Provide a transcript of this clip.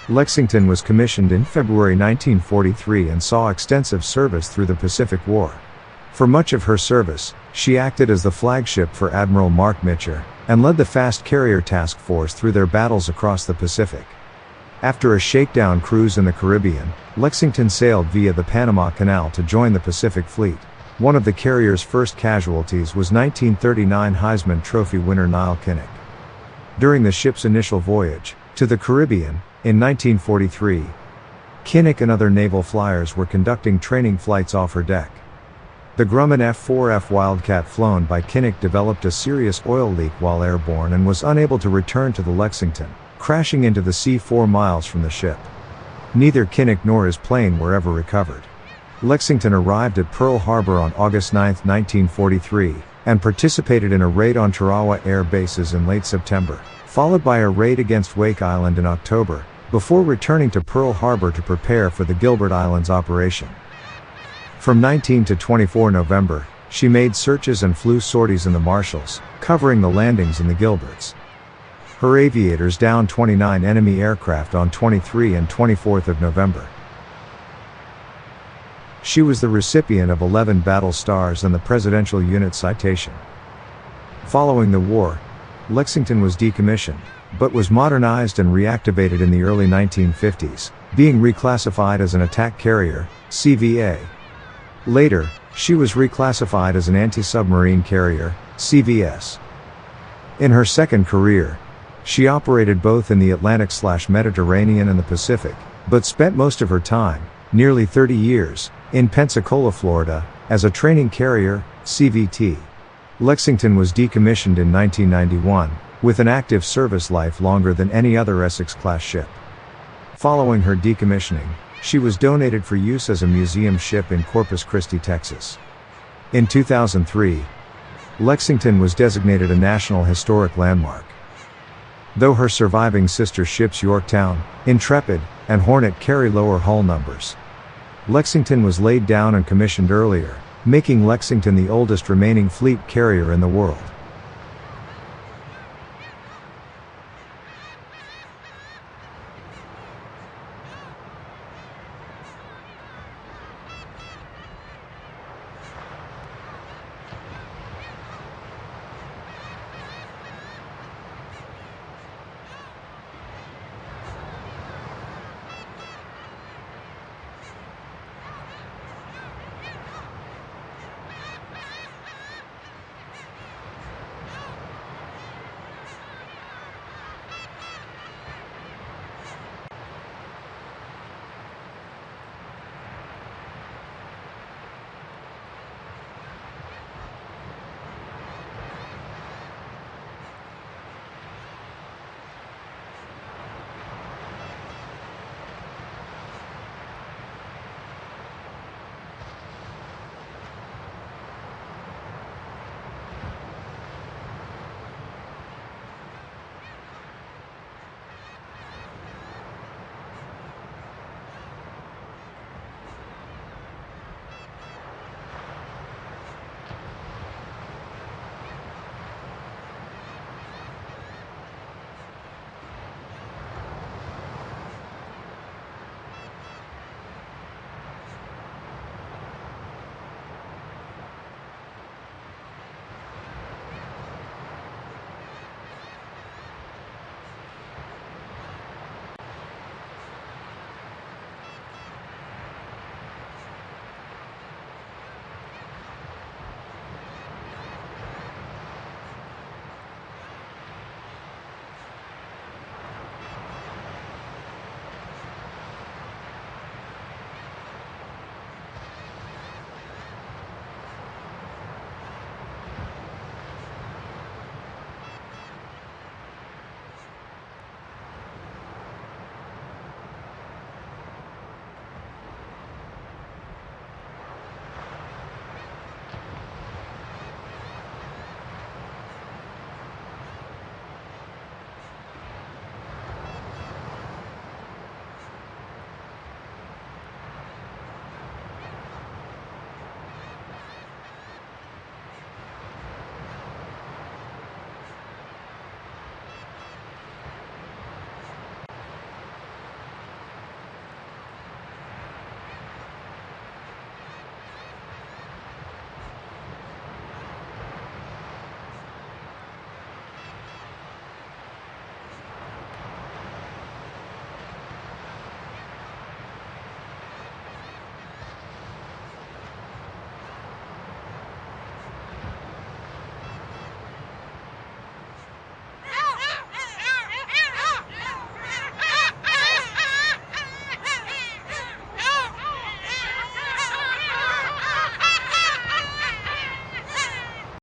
Lexington was commissioned in February 1943 and saw extensive service through the Pacific War. For much of her service, she acted as the flagship for Admiral Mark Mitcher, and led the Fast Carrier Task Force through their battles across the Pacific. After a shakedown cruise in the Caribbean, Lexington sailed via the Panama Canal to join the Pacific Fleet. One of the carrier's first casualties was 1939 Heisman Trophy winner Niall Kinnock. During the ship's initial voyage to the Caribbean, in 1943, Kinnock and other naval flyers were conducting training flights off her deck. The Grumman F-4F Wildcat flown by Kinnock developed a serious oil leak while airborne and was unable to return to the Lexington, crashing into the sea 4 miles from the ship. Neither Kinnock nor his plane were ever recovered. Lexington arrived at Pearl Harbor on August 9, 1943, and participated in a raid on Tarawa air bases in late September, followed by a raid against Wake Island in October, before returning to Pearl Harbor to prepare for the Gilbert Islands operation. From 19 to 24 November, she made searches and flew sorties in the Marshalls, covering the landings in the Gilberts. Her aviators downed 29 enemy aircraft on 23 and 24 November. She was the recipient of 11 battle stars and the Presidential Unit Citation. Following the war, Lexington was decommissioned, but was modernized and reactivated in the early 1950s, being reclassified as an attack carrier, CVA. Later, she was reclassified as an anti-submarine carrier, CVS. In her second career, she operated both in the Atlantic/Mediterranean and the Pacific, but spent most of her time, nearly 30 years, in Pensacola, Florida, as a training carrier, CVT. Lexington was decommissioned in 1991, with an active service life longer than any other Essex-class ship. Following her decommissioning, she was donated for use as a museum ship in Corpus Christi, Texas. In 2003, Lexington was designated a National Historic Landmark. Though her surviving sister ships Yorktown, Intrepid, and Hornet carry lower hull numbers, Lexington was laid down and commissioned earlier, making Lexington the oldest remaining fleet carrier in the world.